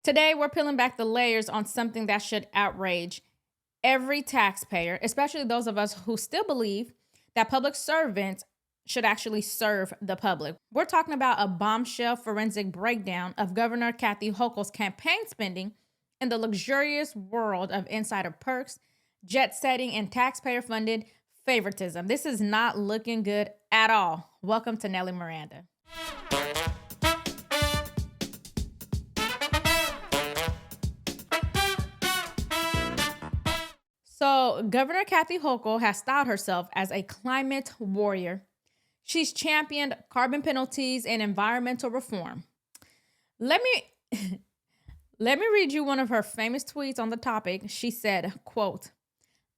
Today, we're peeling back the layers on something that should outrage every taxpayer, especially those of us who still believe that public servants should actually serve the public. We're talking about a bombshell forensic breakdown of Governor Kathy Hochul's campaign spending in the luxurious world of insider perks, jet setting, and taxpayer funded favoritism. This is not looking good at all. Welcome to Nelly Miranda. So, Governor Kathy Hochul has styled herself as a climate warrior. She's championed carbon penalties and environmental reform. Let me read you one of her famous tweets on the topic. She said, quote,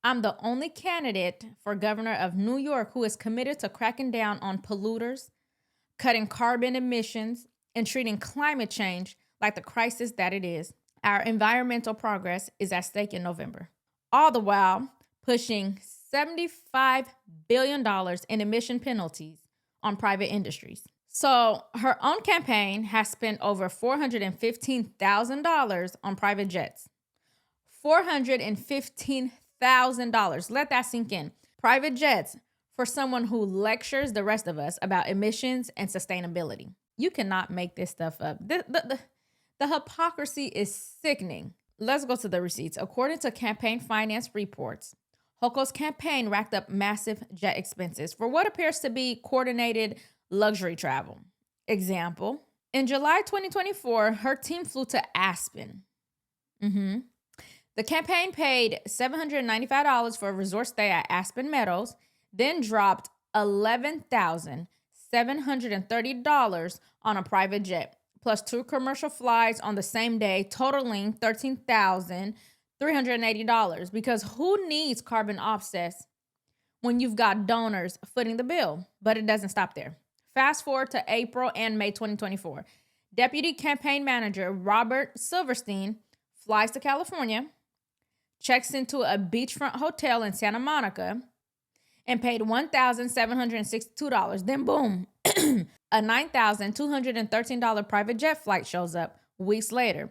"I'm the only candidate for governor of New York who is committed to cracking down on polluters, cutting carbon emissions, and treating climate change like the crisis that it is. Our environmental progress is at stake in November." All the while pushing $75 billion in emission penalties on private industries. So her own campaign has spent over $415,000 on private jets. $415,000. Let that sink in. Private jets for someone who lectures the rest of us about emissions and sustainability. You cannot make this stuff up. The hypocrisy is sickening. Let's go to the receipts. According to campaign finance reports, Hochul's campaign racked up massive jet expenses for what appears to be coordinated luxury travel. Example, in July 2024, her team flew to Aspen. The campaign paid $795 for a resort stay at Aspen Meadows, then dropped $11,730 on a private jet, plus 2 commercial flights on the same day, totaling $13,380. Because who needs carbon offsets when you've got donors footing the bill? But it doesn't stop there. Fast forward to April and May 2024. Deputy campaign manager Robert Silverstein flies to California, checks into a beachfront hotel in Santa Monica, and paid $1,762. Then boom, a $9,213 private jet flight shows up weeks later.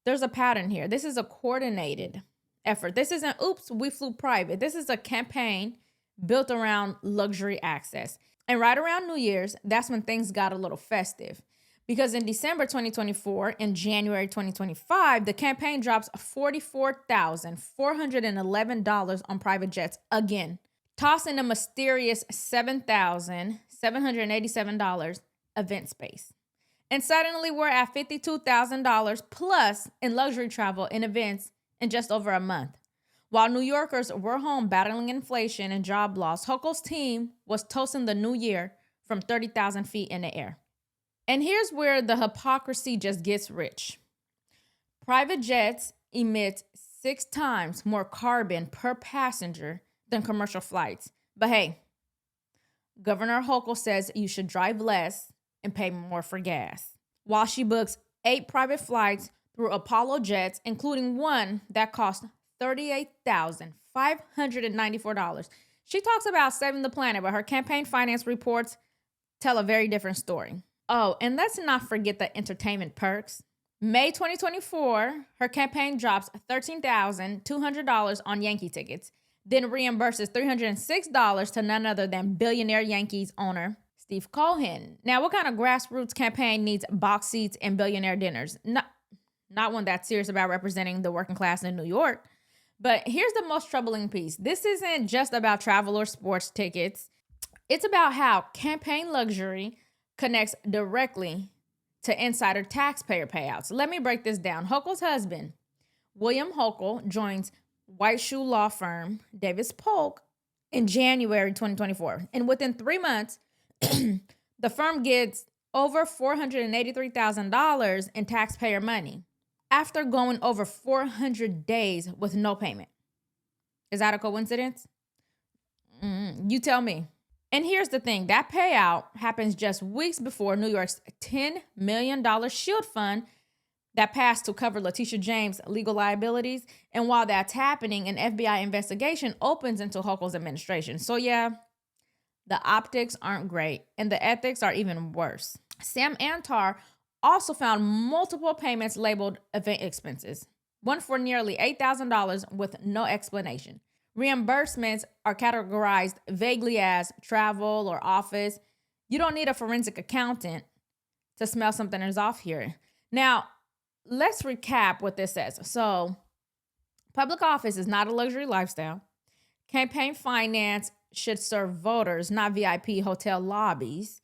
There's a pattern here. This is a coordinated effort. This isn't, oops, we flew private. This is a campaign built around luxury access. And right around New Year's, that's when things got a little festive. Because in December 2024 and January 2025, the campaign drops $44,411 on private jets again, tossing a mysterious $7,787 event space. And suddenly we're at $52,000 plus in luxury travel and events in just over a month. While New Yorkers were home battling inflation and job loss, Hochul's team was toasting the new year from 30,000 feet in the air. And here's where the hypocrisy just gets rich. Private jets emit 6 times more carbon per passenger than commercial flights. But hey, Governor Hochul says you should drive less and pay more for gas, while she books 8 private flights through Apollo jets, including one that cost $38,594. She talks about saving the planet, but her campaign finance reports tell a very different story. Oh, and let's not forget the entertainment perks. May 2024, her campaign drops $13,200 on Yankee tickets, then reimburses $306 to none other than billionaire Yankees owner Steve Cohen. Now, what kind of grassroots campaign needs box seats and billionaire dinners? Not one that's serious about representing the working class in New York. But here's the most troubling piece. This isn't just about travel or sports tickets. It's about how campaign luxury connects directly to insider taxpayer payouts. Let me break this down. Hochul's husband, William Hochul, joins white shoe law firm Davis Polk in January 2024. And within 3 months, the firm gets over $483,000 in taxpayer money after going over 400 days with no payment. Is that a coincidence? You tell me. And here's the thing. That payout happens just weeks before New York's $10 million shield fund that passed to cover Letitia James' legal liabilities. And while that's happening, an FBI investigation opens into Hochul's administration. So yeah, the optics aren't great, and the ethics are even worse. Sam Antar also found multiple payments labeled event expenses, one for nearly $8,000 with no explanation. Reimbursements are categorized vaguely as travel or office. You don't need a forensic accountant to smell something is off here. Now, let's recap what this says. So, public office is not a luxury lifestyle. Campaign finance should serve voters, not VIP hotel lobbies.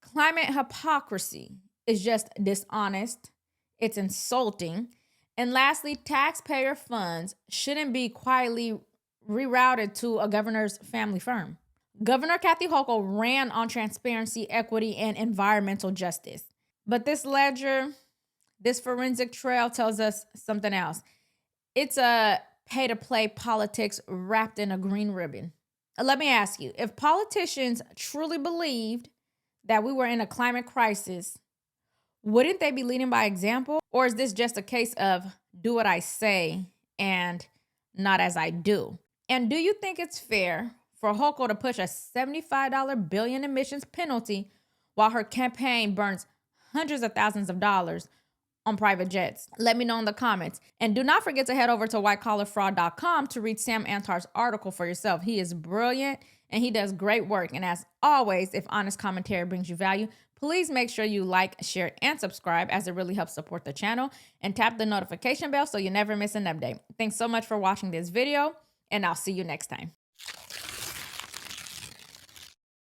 Climate hypocrisy is just dishonest. It's insulting. And lastly, taxpayer funds shouldn't be quietly rerouted to a governor's family firm. Governor Kathy Hochul ran on transparency, equity, and environmental justice. But this ledger, this forensic trail tells us something else. It's a pay-to-play politics wrapped in a green ribbon. Let me ask you, if politicians truly believed that we were in a climate crisis, wouldn't they be leading by example? Or is this just a case of do what I say and not as I do? And do you think it's fair for Hochul to push a $75 billion emissions penalty while her campaign burns hundreds of thousands of dollars on private jets? Let me know in the comments. And do not forget to head over to whitecollarfraud.com to read Sam Antar's article for yourself. He is brilliant and he does great work. And as always, if honest commentary brings you value, please make sure you like, share, and subscribe, as it really helps support the channel, and tap the notification bell so you never miss an update. Thanks so much for watching this video, and I'll see you next time.